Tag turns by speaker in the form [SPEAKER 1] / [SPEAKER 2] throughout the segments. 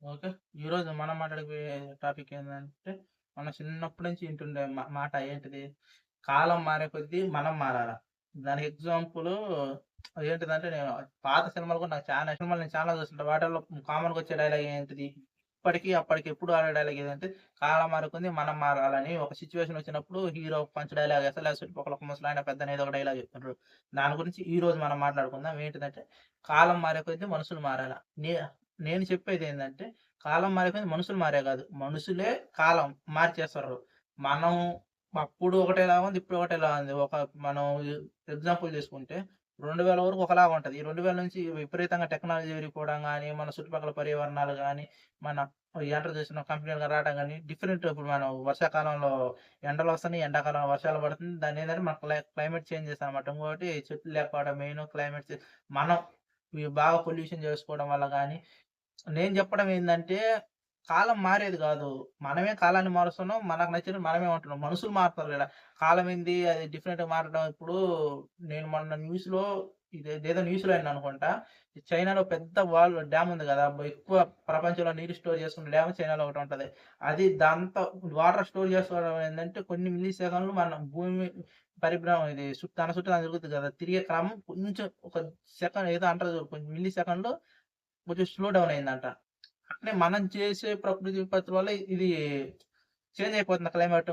[SPEAKER 1] Okay. ఈరోజు మనం మాట్లాడబోయే topic ఏందంటే, మనం చిన్నప్పటి నుంచి వింటుండే మాట ఏంటిది? కాలం మారే కొద్దీ మనం మారాల. దానికి ఎగ్జాంపులు ఏంటిదంటే, నేను పాత సినిమాలు కూడా నాకు చాలా సినిమాలు నేను చాలా చూస్తుంటా. వాటిల్లో కామన్‌గా వచ్చే డైలాగ్ ఏంటిది? ఇప్పటికి, అప్పటికి ఎప్పుడు ఆడే డైలాగ్ ఏదంటే, కాలం మారే కొద్దీ మనం మారాలని ఒక సిట్యుయేషన్ వచ్చినప్పుడు హీరో ఒక పంచ్ డైలాగ్ ఏస్తాడు. లేకపోతే ఒక ముసలాయన పెద్దాయన ఏదో ఒక డైలాగ్ చెప్తుంటారు. దాని గురించి ఈరోజు మనం మాట్లాడుకుందాం. ఏంటిదంటే, కాలం మారే కొద్దీ మనుషులు మారాల. నే నేను చెప్పేదేందంటే కాలం మారిపోయింది. మనుషులు మారే గాదు. మనుషులే కాలం మార్చేస్తుర్రు. మనం అప్పుడు ఒకటేలా ఉంది. ఇప్పుడు ఒకటేలా ఉంది. మనం ఎగ్జాంపుల్ తీసుకుంటే 2000 వరకు ఒకలాగా ఉంటది. ఈ 2000 నుంచి విపరీతంగా టెక్నాలజీ పెరిగిపోవడం గాని, మన చుట్టుపక్కల పర్యావరణాలు గాని, మన ఎంటర్ చేసిన కంపెనీలు రావడం గాని డిఫరెంట్ ఇప్పుడు మనం వర్షాకాలంలో ఎండలొస్తున్నాయి. ఎండాకాలంలో వర్షాలు పడుతుంది. దాన్నేంటంటే మన క్లైమేట్ చేంజెస్ అనమాట. ఇంకోటి చెట్లు లేకపోవడం మెయిను మనం బాగా పొల్యూషన్ చేసుకోవడం వల్ల గాని నేను చెప్పడం ఏందంటే, కాలం మారేది గాదు. మనమే కాలాన్ని మారుస్తున్నాం. మనకు నచ్చినట్టు మనమే ఉంటున్నాం. మనుషులు మారుతారు ఈడ. కాలం ఏంది అది డిఫరెంట్‌గా మారడం ఇప్పుడు నేను మొన్న ఇదేదో న్యూస్‌లో ఇన్నాననుకుంటా. చైనాలో పెద్ద డ్యామ్ ఉంది గదా! ఎక్కువ ప్రపంచంలో నీరు స్టోర్ చేసుకున్న డ్యామ్ చైనాలో ఒకటుంటది. దాంతో వాటర్ స్టోర్ చేసుకోవడం ఏందంటే, కొన్ని మిల్లీ సెకన్లు మన భూమి పరిభ్రమం ఇది తన చుట్టూ తాను తిరుగుతది గదా! తిరిగే క్రమం కొంచెం ఒక సెకన్ ఏదో అంటారు చూడు కొంచెం మిల్లీ సెకన్‌లో కొంచెం స్లో డౌన్ అయిందంట. అంటే మనం చేసే ప్రకృతి విపత్తుల వల్ల ఇది చేంజ్ అయిపోతుంది క్లైమేట్.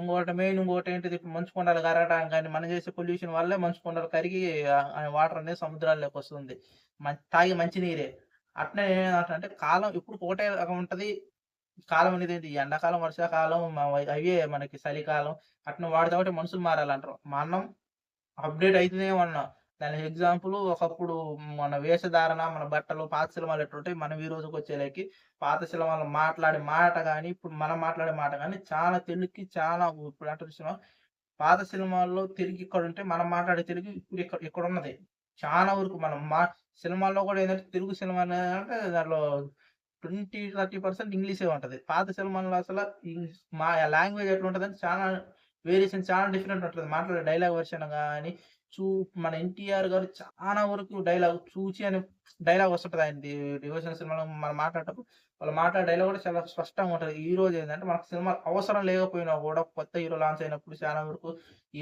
[SPEAKER 1] ఇంకోటేంటిది ఇప్పుడు మంచు కొండలు కరగడం గాని, మనం చేసే పొల్యూషన్ వల్లే మంచు కొండలు కరిగి వాటర్ అనేది సముద్రాల్లోకొస్తుంది. తాగే మంచి నీరే. అట్నే నేనేమంటానంటే కాలం ఎప్పుడు ఒకటే లాగా ఉంటది. కాలం అనేది ఏంటి ఎండాకాలం, వర్షాకాలం అవే మనకి చలికాలం. అట్నే వాటితో పాటు మనుషులు మారాలంటారు. మనం అప్‌డేట్ అయితూనే ఉన్నాం. దానికి ఎగ్జాంపుల్ ఒకప్పుడు మన వేషధారణ, మన బట్టలు పాత సినిమాలు ఎట్లుంటాయి, మనం ఈ రోజుకొచ్చేలకి పాత సినిమాలో మాట్లాడే మాట గాని, ఇప్పుడు మనం మాట్లాడే మాట గాని చాలా తెలుగుకి చాలా ఇప్పుడు అంటారు చూసినావా? పాత సినిమాల్లో తెలుగు ఇక్కడుంటే, మనం మాట్లాడే తెలుగు ఇప్పుడు ఇక్కడున్నది. చాలా వరకు మనం సినిమాల్లో గూడా ఏందంటే తెలుగు సినిమాలంటే దాంట్లో 20, 30% ఇంగ్లీషే ఉంటది. పాత సినిమాల్లో అసల ఇంగ్లీష్ లాంగ్వేజ్ ఎట్లుంటదంటే చాలా వేరియేషన్ చాలా డిఫరెంట్ ఉంటది. మాట్లాడే డైలాగ్ వెర్షన్ గాని, చూ మన 'ఎన్టీఆర్' గారు చానా వరకు డైలాగ్ 'చూచి' అనే డైలాగ్ వస్తుంటది ఆయనది. డివోషనల్ సినిమాలో మనం మాట్లాడేటప్పుడు వాళ్ళు మాట్లాడే డైలాగ్ గూడా చాలా స్పష్టంగా ఉంటది. ఈరోజు ఏందంటే మనకు సినిమా అవసరం లేకపోయినా గూడా కొత్త హీరో లాంచ్ అయినప్పుడు చాలా వరకు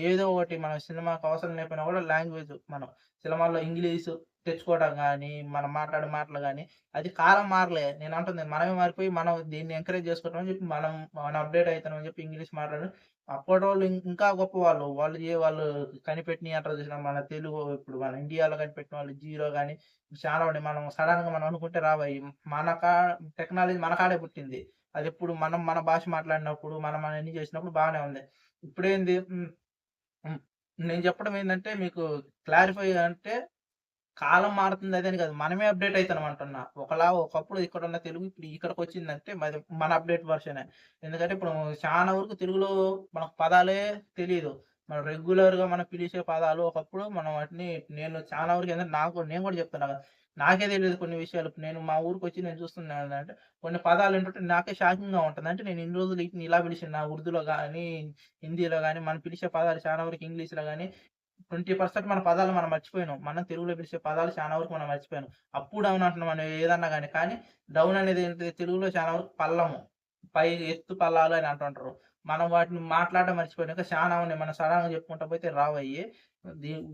[SPEAKER 1] ఏదో ఒకటి మన సినిమాకి అవసరం లేకపోయినా గూడా లాంగ్వేజ్ మనం సినిమాల్లో ఇంగ్లీషు తెచ్చుకోవడం గాని, మనం మాట్లాడే మాటలు గాని అది కాలం మారలే. నేనంటుంది మనమే మారిపోయి మనం దీన్ని ఎంకరేజ్ చేసుకుంటామని చెప్పి మనం అప్‌డేట్ అయితున్నామని చెప్పి ఇంగ్లీష్ మాట్లాడి అప్పటోళ్ళు ఇంకా గొప్పవాళ్ళు. వాళ్ళు కనిపెట్టినయి అంటారు చూసినావా? మన తెలుగు ఇప్పుడు మన ఇండియాలో కనిపెట్టిన వాళ్ళు 'జీరో' గాని చాలా ఉన్నాయి. మనం సడెన్‌గా మనం అనుకుంటే రావయి. మన కా టెక్నాలజీ మన కాడే పుట్టింది. అదెప్పుడు మనం మన భాష మాట్లాడినప్పుడు, మనం అయన్నీ చేసినప్పుడు బానే ఉంది. ఇప్పుడేంది హ్మ్. నేను చెప్పడం ఏందంటే మీకు క్లారిఫై అంటే కాలం మారుతుంది అదని కాదు. మనమే అప్‌డేట్ అయితున్నాం అంటున్నా. ఒకప్పుడు ఇక్కడున్న తెలుగు ఇప్పుడు ఇక్కడికొచ్చిందంటే మన అప్‌డేట్ వర్షనే. ఎందుకంటే ఇప్పుడు చానా వరకు తెలుగులో మనకు పదాలే తెలీదు. మనం రెగ్యులర్‌గా మనం పిలిచే పదాలు ఒకప్పుడు మనం వాటిని నేను చాలా వరకు ఏందంటే నేను కూడా చెప్తున్నా కదా! నాకే తెలీదు కొన్ని విషయాలు. ఇప్పుడు నేను మా ఊరికొచ్చి నేను చూస్తున్నానంటే కొన్ని పదాలు వింటుంటే నాకే షాకింగ్‌గా ఉంటది. అంటే నేను ఇన్ని రోజులు వీటిని ఇలా పిలిచినా ఉర్దూలో గాని, హిందీలో గాని మనం పిలిచే పదాలు చాలా వరకు ఇంగ్లీష్‌లో గాని 20% మన పదాలు మనం మర్చిపోయినాం. మనం తెలుగులో పిలిచే పదాలు చాలా వరకు మనం మర్చిపోయాం. అప్, డౌన్ అంటున్నాం మనం ఏదన్నా గాని. కానీ డౌన్ అనేది ఏంటిది తెలుగులో చాలా వరకు పల్లము. ఎత్తు పల్లాలు అని అంటుంటారు. మనం వాటిని మాట్లాడడం మర్చిపోయాం. ఇంకా చానా ఉన్నాయి. మనం సడెన్‌గా చెప్పుకుంటా పోతే రావయ్యి.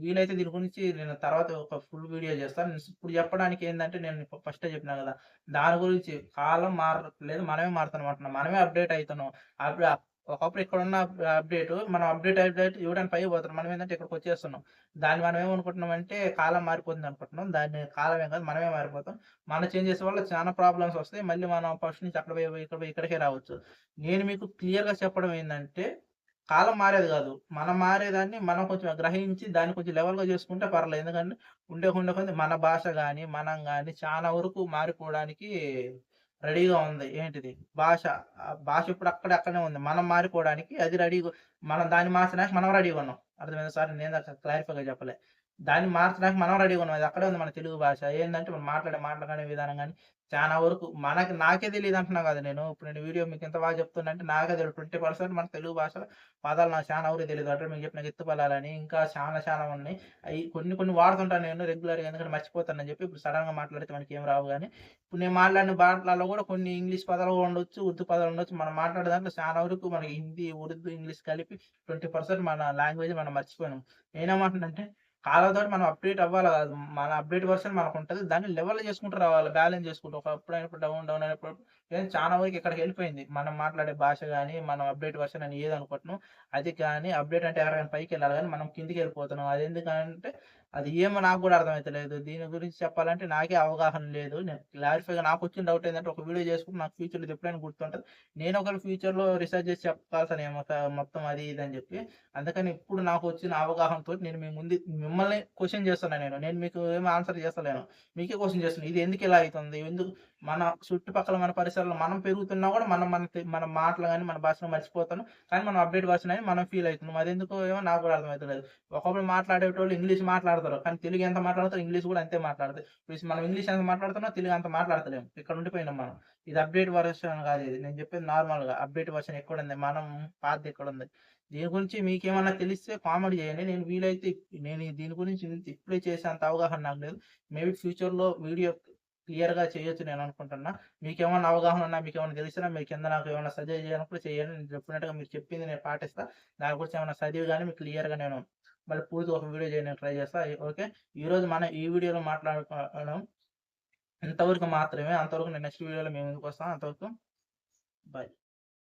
[SPEAKER 1] వీలైతే దీని గురించి నేను తర్వాత ఒక ఫుల్ వీడియో చేస్తాను. ఇప్పుడు చెప్పడానికి ఏందంటే నేను ఫస్టే చెప్పినా గదా! దాని గురించి కాలం మారట్లేదు. మనమే మారుతున్నాం అంటున్నా. మనమే అప్‌డేట్ అయితున్నాం. అప్పుడు ఒకప్పుడు ఇక్కడున్న అప్‌డేటు మనం అప్‌డేట్ ఇవ్వడానికి పైకి పోతున్నాం. మనం ఏందంటే ఇక్కడికొచ్చేస్తున్నాం. దాన్ని మనం ఏమనుకుంటున్నామంటే కాలం మారిపోతుంది అనుకుంటున్నాం. దాన్ని కాలమే కాదు మనమే మారిపోతాం. మన చేంజెస్ వల్ల చాలా ప్రాబ్లమ్స్ వస్తాయి. మళ్ళీ మనం ఫస్ట్ నుంచి అక్కడ పోయి, ఇక్కడ పోయి ఇక్కడికే రావచ్చు. నేను మీకు క్లియర్‌గా చెప్పడం ఏందంటే కాలం మారేది గాదు. మనం మారేదాన్ని మనం కొంచెం గ్రహించి దాన్ని కొంచెం లెవెల్‌గా చేసుకుంటే పర్లేదు. ఎందుకంటే ఉండే కొద్దీ మన భాష గాని, మనం గాని చాలా వరకు మారిపోవడానికి రెడీగా ఉంది. ఏంటిది భాష. భాష ఇప్పుడు అక్కడనే ఉంది. మనం మారిపోవడానికి అది రెడీగా మనం దాన్ని మార్చడానికి మనం రెడీగా ఉన్నాం. అర్థమైందా? సారీ నేను క్లారిఫై‌గా చెప్పలే. దాన్ని మార్చడానికి మనం రెడీగా ఉన్నాం. అది అక్కడే ఉంది మన తెలుగు భాష. ఏందంటే మనం మాట్లాడే మాటలు గాని, విధానం గాని చానా వరకు నాకే తెలీదంటున్నా గదా! ఇప్పుడు నేను వీడియో మీకు ఇంత బాగా చెప్తున్నా నాకే తెలీదు. 20% మన తెలుగు భాషలో పదాలు నాకు చానా వరకు తెలీదు. అంటే మీకు చెప్పిన ఎత్తు పదాలని ఇంకా చాలా ఉన్నాయి. అయి కొన్ని వాడుతుంటాను నేను రెగ్యులర్‌గా ఎందుకంటే మర్చిపోతానని చెప్పి ఇప్పుడు సడెన్‌గా మాట్లాడితే మనకేం రావు గానీ, ఇప్పుడు నేను మాట్లాడిన మాటలలో గూడా కొన్ని ఇంగ్లీష్ పదాలు గూడా ఉండొచ్చు, ఉర్దూ పదాలు ఉండొచ్చు. మనం మాట్లాడే దాంట్లో చానా వరకు మనకి హిందీ, ఉర్దూ, ఇంగ్లీష్ కలిపి 20% మన లాంగ్వేజ్ మనం మర్చిపోయినాం. నేనేమంటున్నానంటే కాలంతోటి మనం అప్‌డేట్ అవ్వాలి గాదు. మన అప్‌డేట్ వర్షన్ మనకుంటది. దాన్ని లెవెల్ చేసుకుంటూ రావాలి. బ్యాలెన్స్ చేసుకుంటూ. ఒకప్పుడైనప్పుడు డౌన్ అయినప్పుడు చాలా వరకు ఇక్కడికెళ్ళిపోయింది. మనం మాట్లాడే భాష గాని, మనం అప్‌డేట్ వర్షన్ అని ఏదనుకుంటున్నాం, అది కానీ అప్‌డేట్ అంటే ఎవరికైనా పైకెళ్ళాలి గానీ, మనం కిందకెళ్ళిపోతున్నాం. అదెందుకంటే అది ఏమో నాకు గూడా అర్థమైతలేదు. దీని గురించి చెప్పాలంటే నాకే అవగాహన లేదు. నేను క్లారిఫై‌గా నాకొచ్చిన డౌట్ ఏందంటే, ఒక వీడియో చేసుకుంటే నాకు ఫ్యూచర్‌లో ఇది ఎప్పుడైనా గుర్తుంటది. నేను ఒకవేళ ఫ్యూచర్‌లో రిసర్చ్ చేసి చెప్పాల్సానేమో మొత్తం అది ఇది అని జెప్పి. అందుకని ఇప్పుడు నాకొచ్చిన అవగాహనతోటి నేను మీ ముందు మిమ్మల్ని క్వెషన్ చేస్తున్నా నేను. నేను మీకు ఏమి ఆన్సర్ చేస్తలేను. మీకే క్వెషన్ చేస్తున్నా. ఇది ఎందుకిలా అయితుంది? మన చుట్టుపక్కల మన పరిసరాల్లో మనం పెరుగుతున్నా గూడా మన మాటలు గాని, మన భాషను మర్చిపోతున్నాం. కానీ మనం అప్‌డేట్ వర్షన్ అని మనం ఫీల్ అయితున్నాం. అదెందుకో ఏమో నాకు గూడా అర్థమైతలేదు. ఒకప్పుడు మాట్లాడేటోళ్ళు ఇంగ్లీష్ మాట్లాడతారు. కానీ తెలుగు ఎంత మాట్లాడతారో ఇంగ్లీష్ గూడా అంతే మాట్లాడతారు. ఇప్పుడు మనం ఇంగ్లీష్ ఎంత మాట్లాడుతున్నా తెలుగు అంత మాట్లాడతలేము. ఇక్కడ ఉండిపోయినాం మనం. ఇది అప్‌డేట్ వర్షన్ గాదు ఇది. నేను చెప్పేది నార్మల్‌గా అప్‌డేట్ వర్షన్ ఎక్కడుంది? పాతది ఎక్కడుంది? దీని గురించి మీకేమన్నా తెలిస్తే కామెంట్ జేయండి. నేను దీని గురించి ఇప్పుడే చేసేంత అవగాహన నాకు లేదు. మేబీ ఫ్యూచర్‌లో వీడియో క్లియర్‌గా చేయొచ్చు నేననుకుంటున్నా. మీకేమన్నా అవగాహన ఉన్నా, మీకేమన్నా తెలిసినా మీరు కింద నాకేమన్నా సజెస్ట్ చేయాలనుకుంటే చేయండి. నేను చెప్పినట్టుగా మీరు చెప్పింది నేను పాటిస్తా. దాని గురించి ఏమన్నా చదివి గాని మీకు క్లియర్‌గా నేను మళ్ళీ పూర్తిగా ఒక వీడియో చేయడానికి ట్రై చేస్తా. ఓకే. ఈరోజు మనం ఈ వీడియోలో మాట్లాడుకోవడం ఇంతవరకు మాత్రమే. అంతవరకు నేను నెక్స్ట్ వీడియోలో మీ ముందుకొస్తాను. అంతవరకు బాయ్.